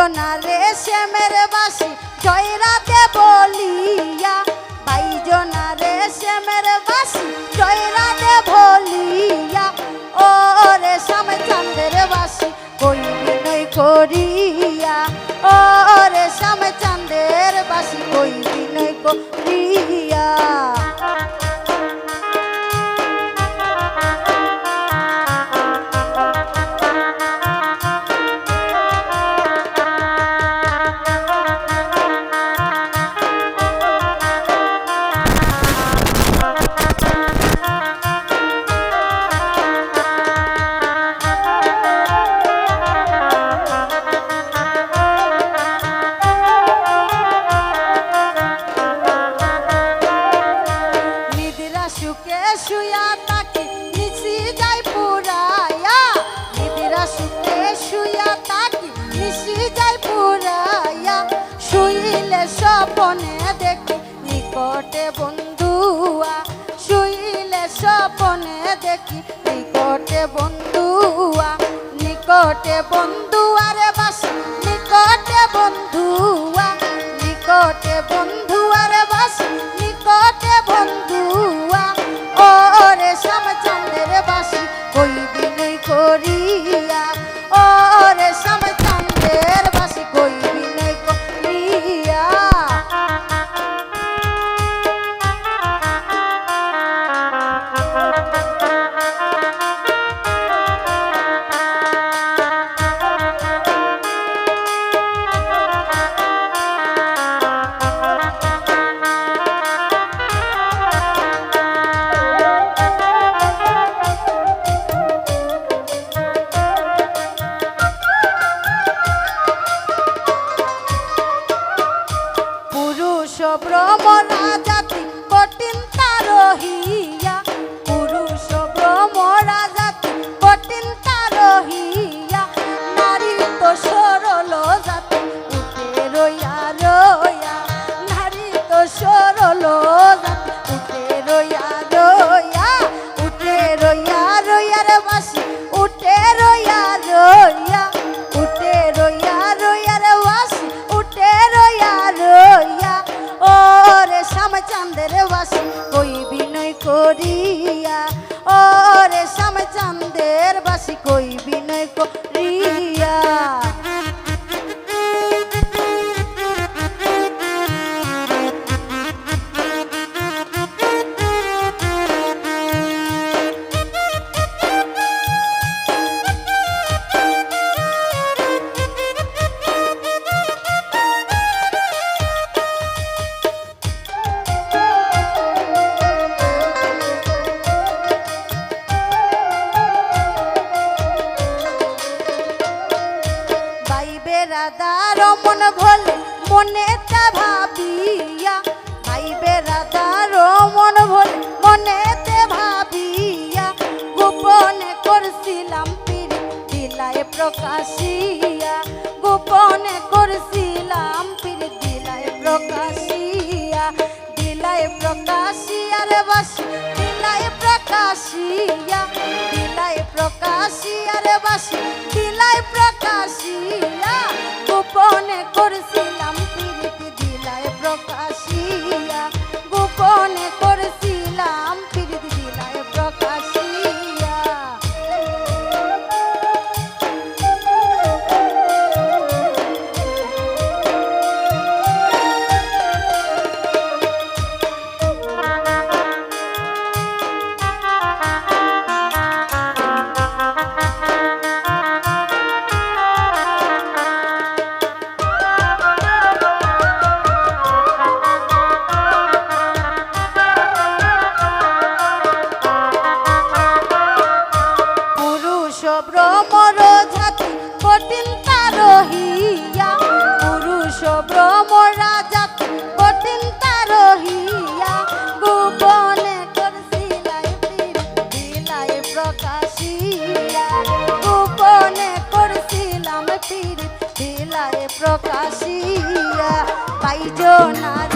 বাইজনা রেশমের বাসি জয়রাতে বলিয়া, বাইজনা রেশমের বাসি জয়রাতে বলিয়া, ও রেশম চাঁদের বাসি কই বিনয় করিয়া, ও রেশম চাঁদের বাসি কই বিনয় করিয়া। সুখে শুয়া তাকি নিশি যাই পুরাইয়া, নিদিরা সুখে শুয়া তাকি নিশি যাই পুরাইয়া, শুইলে স্বপনে দেখি নিকটে বন্ধুয়া, শুইলে স্বপনে দেখি নিকটে বন্ধুয়া, নিকটে বন্ধুয়ারে বাসি নিকটে বন্ধুয়া, নিকটে বন্ধুয়ারে বাসি নিকটে বন্ধুয়া, ও রেশম চাঁদের বাসি কই বিনয় করিয়া, ও রেশম চাঁদের বাসি কই বিনয় করিয়া। ভ্রমরা জাতি কঠিন তারহিয়া, পুরুষ ভ্রমরা জাতি কঠিন তারহিয়া, নারী তো সরল জাতি উঠে রইয়া রইয়া, নারী তো সরল জাতি উঠে রইয়া রইয়া, উঠে রইয়া রইয়া রে বাসি উঠে রইয়া রইয়া, উঠে রইয়া রইয়া রে বাসি উঠে রইয়া রইয়া, ও রেশম চাঁদের বাসি কই বিনয় করিয়া, ও রেশম চাঁদের বাসি কই বিনয় করিয়া। বেরাদার মন ভোলে মনেতে ভাবিয়া, ভাই বেরাদার মন ভোলে মনেতে ভাবিয়া, গোপনে করছিলাম পিরি দিলায় প্রকাশিয়া, গোপনে করছিলাম পিরি দিলায় প্রকাশিয়া, দিলায় প্রকাশিয়ার বাসি দিলায় প্রকাশিয়া, দিলায় প্রকাশিয়ার বাসি দিলায় প্রকাশিয়া, গোপনে করছিলাম প্রীতি দিলায় প্রকাশিয়া, গোপনে করছিলাম প্রীতি দিলায় প্রকাশিয়া। ভ্রমর জাতি কঠিন তারহিয়া, পুরুষ ভ্রমরা জাতি কঠিন তারহিয়া, গোপনে করছিলাই দিলাই প্রকাশিয়া, গোপনে করছিলাম দিলাই প্রকাশিয়া, বাইজনার